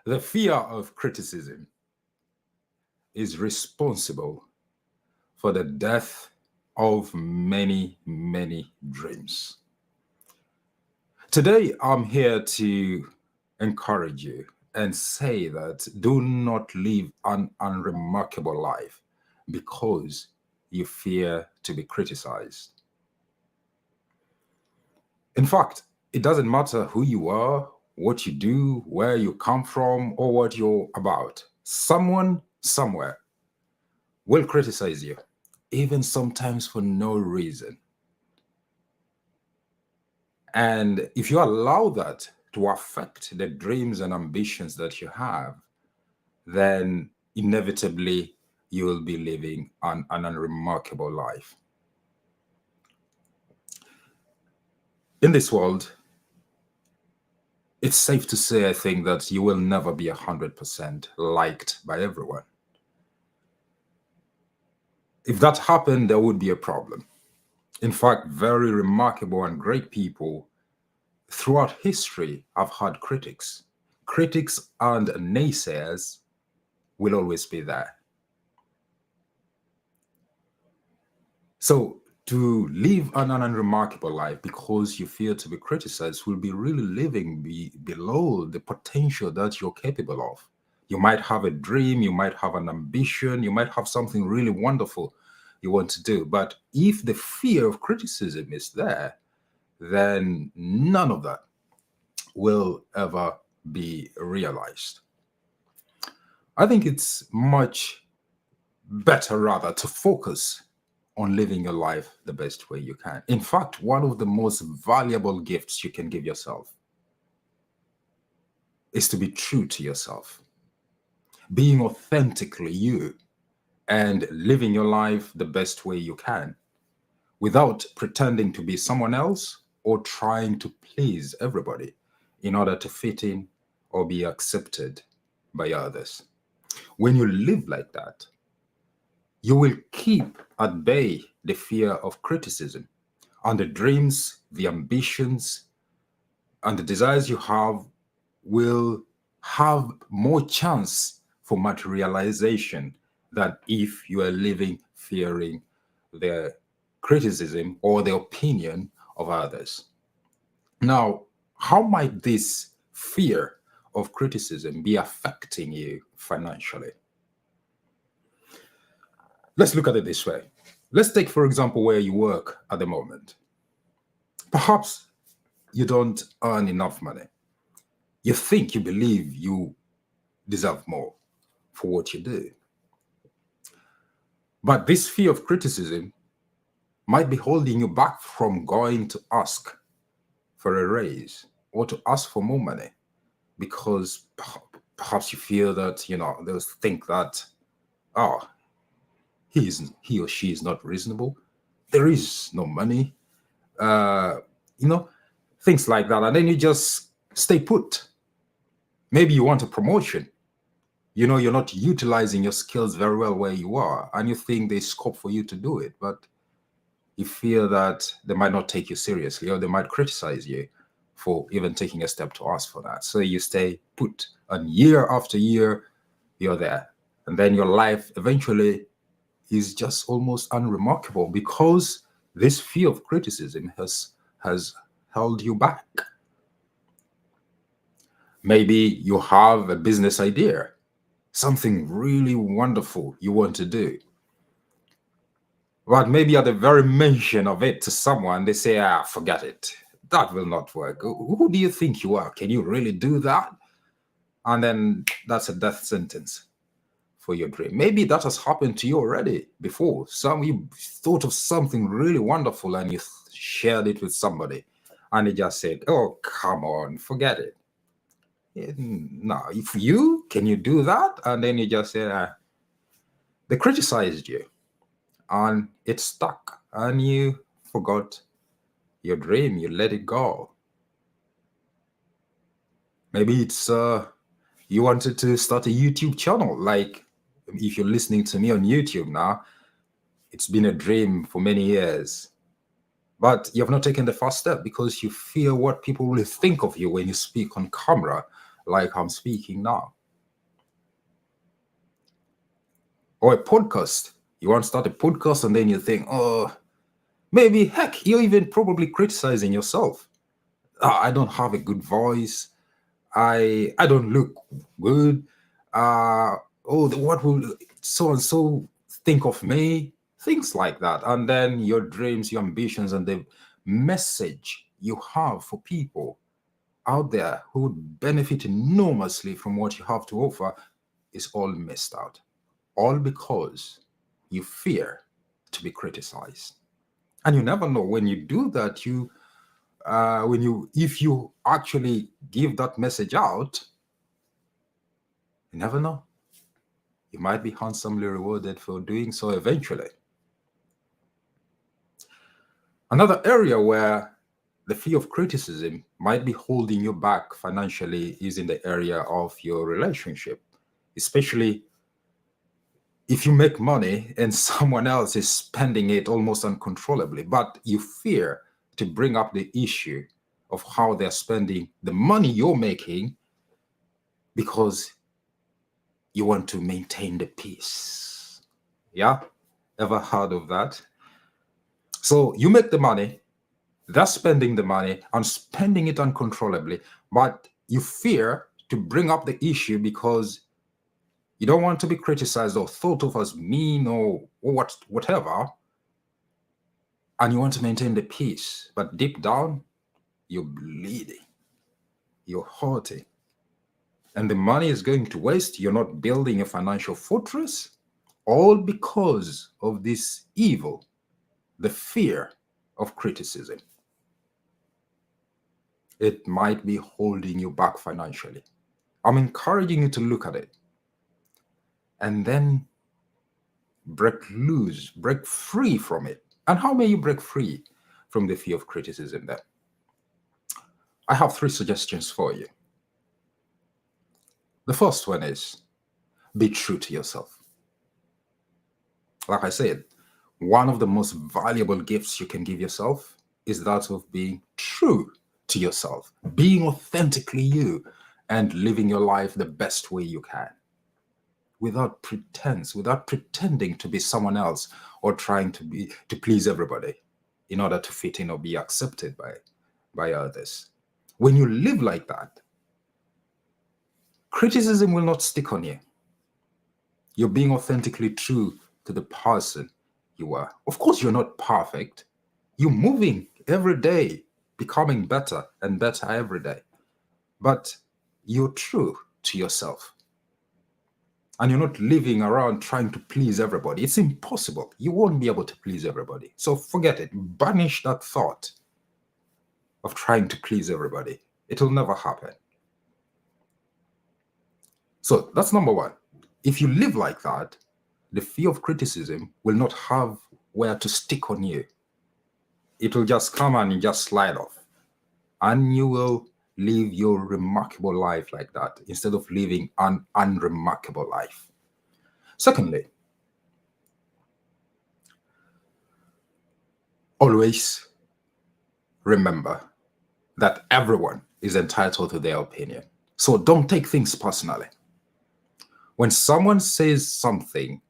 The fear of criticism is responsible for the death of many, many dreams. Today, I'm here to encourage you and say that do not live an unremarkable life because you fear to be criticized. In fact, it doesn't matter who you are, what you do, where you come from, or what you're about. Someone, somewhere, will criticize you, even sometimes for no reason. And if you allow that to affect the dreams and ambitions that you have, then inevitably you will be living an unremarkable life. In this world, it's safe to say, I think, that you will never be 100% liked by everyone. If that happened, there would be a problem. In fact, very remarkable and great people throughout history have had critics. Critics and naysayers will always be there. So to live an unremarkable life because you fear to be criticized will be really living below the potential that you're capable of. You might have a dream, you might have an ambition, you might have something really wonderful you want to do. But if the fear of criticism is there, then none of that will ever be realized. I think it's much better rather to focus on living your life the best way you can. In fact, one of the most valuable gifts you can give yourself is to be true to yourself, being authentically you and living your life the best way you can without pretending to be someone else or trying to please everybody in order to fit in or be accepted by others. When you live like that, you will keep at bay the fear of criticism and the dreams, the ambitions, and the desires you have will have more chance for materialization than if you are living fearing the criticism or the opinion of others. Now, how might this fear of criticism be affecting you financially? Let's look at it this way. Let's take, for example, where you work at the moment. Perhaps you don't earn enough money. You think, you believe you deserve more for what you do. But this fear of criticism might be holding you back from going to ask for a raise or to ask for more money because perhaps you feel that, they'll think that, oh, he or she is not reasonable. There is no money, things like that. And then you just stay put. Maybe you want a promotion. You're not utilizing your skills very well where you are, and you think there's scope for you to do it, but you feel that they might not take you seriously or they might criticize you for even taking a step to ask for that. So you stay put, and year after year, you're there. And then your life eventually is just almost unremarkable because this fear of criticism has held you back. Maybe you have a business idea, something really wonderful you want to do. But maybe at the very mention of it to someone, they say, forget it. That will not work. Who do you think you are? Can you really do that? And then that's a death sentence for your dream. Maybe that has happened to you already before. You thought of something really wonderful and you shared it with somebody and they just said, oh, come on, forget it. No, can you do that? And then you just say, they criticized you and it stuck and you forgot your dream, you let it go. Maybe it's you wanted to start a YouTube channel. Like if you're listening to me on YouTube now, it's been a dream for many years, but you have not taken the first step because you fear what people will think of you when you speak on camera. like I'm speaking now. Or a podcast. You want to start a podcast and then you think, oh, maybe, heck, you're even probably criticizing yourself. I don't have a good voice. I don't look good. What will so and so think of me? Things like that. And then your dreams, your ambitions, and the message you have for people out there who would benefit enormously from what you have to offer is all missed out. All because you fear to be criticized. And you never know when you do that, if you actually give that message out, you never know. You might be handsomely rewarded for doing so eventually. Another area where the fear of criticism might be holding you back financially is in the area of your relationship, especially if you make money and someone else is spending it almost uncontrollably, but you fear to bring up the issue of how they're spending the money you're making because you want to maintain the peace. Yeah? Ever heard of that? So you make the money, they're spending the money and spending it uncontrollably, but you fear to bring up the issue because you don't want to be criticized or thought of as mean or whatever, and you want to maintain the peace. But deep down, you're bleeding, you're hurting, and the money is going to waste. You're not building a financial fortress, all because of this evil, the fear of criticism. It might be holding you back financially. I'm encouraging you to look at it and then break loose, break free from it. And how may you break free from the fear of criticism then? I have 3 suggestions for you. The first one is be true to yourself. Like I said, one of the most valuable gifts you can give yourself is that of being true to yourself, being authentically you, and living your life the best way you can, without pretense, without pretending to be someone else or trying to please everybody in order to fit in or be accepted by others. When you live like that, criticism will not stick on you. You're being authentically true to the person you are. Of course, you're not perfect. You're moving every day, becoming better and better every day. But you're true to yourself. And you're not living around trying to please everybody. It's impossible. You won't be able to please everybody. So forget it. Banish that thought of trying to please everybody. It'll never happen. So that's number one. If you live like that, the fear of criticism will not have where to stick on you. It will just come and just slide off. And you will live your remarkable life like that instead of living an unremarkable life. Secondly, always remember that everyone is entitled to their opinion. So don't take things personally. When someone says something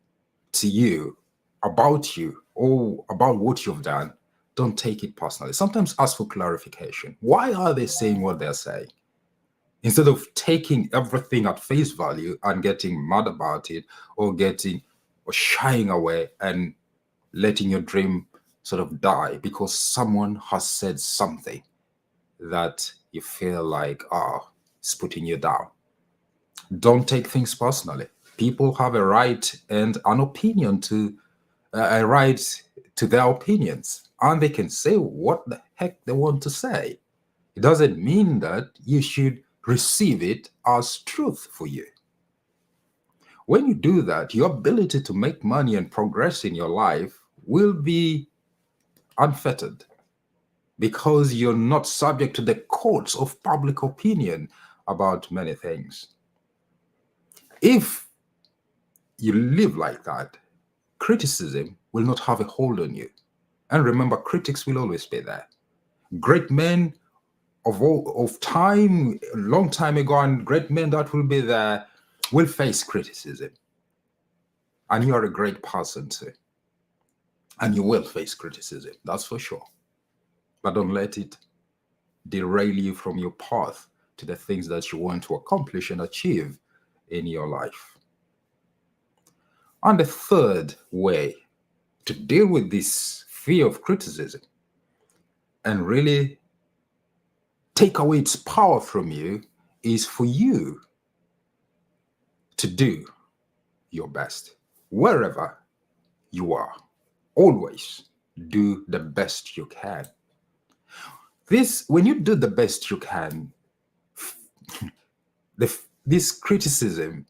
to you or about what you've done, don't take it personally. Sometimes ask for clarification. Why are they saying what they're saying? Instead of taking everything at face value and getting mad about it or shying away and letting your dream sort of die because someone has said something that you feel like, it's putting you down. Don't take things personally. People have a right and an opinion to a right to their opinions, and they can say what the heck they want to say. It doesn't mean that you should receive it as truth for you. When you do that, your ability to make money and progress in your life will be unfettered because you're not subject to the courts of public opinion about many things. If you live like that, criticism will not have a hold on you. And remember, critics will always be there. Great men of time, a long time ago, and great men that will be there will face criticism. And you are a great person too. And you will face criticism, that's for sure. But don't let it derail you from your path to the things that you want to accomplish and achieve in your life. And the third way to deal with this fear of criticism and really take away its power from you is for you to do your best wherever you are. Always do the best you can. When you do the best you can, this criticism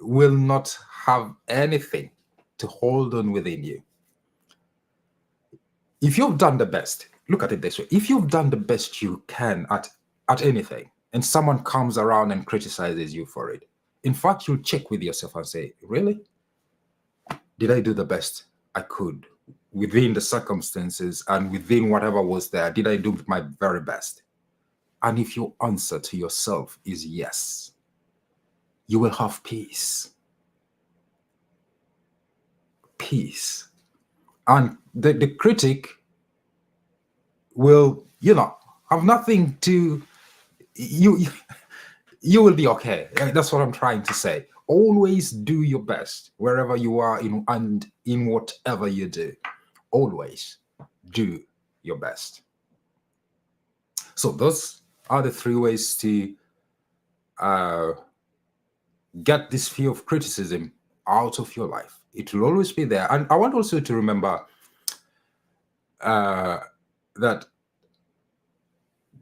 will not have anything to hold on within you. If you've done the best, look at it this way. If you've done the best you can at anything, and someone comes around and criticizes you for it, in fact, you'll check with yourself and say, really? Did I do the best I could within the circumstances and within whatever was there? Did I do my very best? And if your answer to yourself is yes, you will have peace. Peace. And the critic will, have nothing to, you will be okay. That's what I'm trying to say. Always do your best wherever you are and in whatever you do. Always do your best. So those are the 3 ways to get this fear of criticism out of your life. It will always be there. And I want also to remember that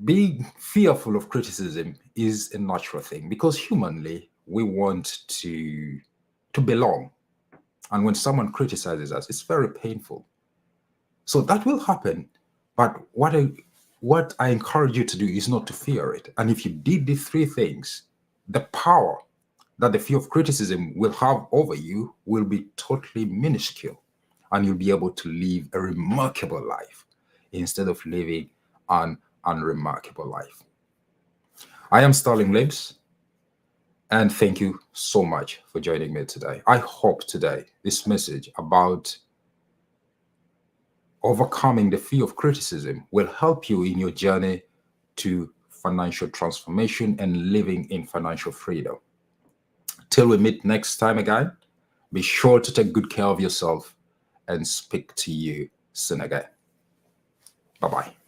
being fearful of criticism is a natural thing, because humanly we want to belong. And when someone criticizes us, it's very painful. So that will happen. But what I encourage you to do is not to fear it. And if you did these 3 things, the power that the fear of criticism will have over you will be totally minuscule, and you'll be able to live a remarkable life instead of living an unremarkable life. I am Sterling Libs, and thank you so much for joining me today. I hope today this message about overcoming the fear of criticism will help you in your journey to financial transformation and living in financial freedom. Till we meet next time again, be sure to take good care of yourself and speak to you soon again. Bye-bye.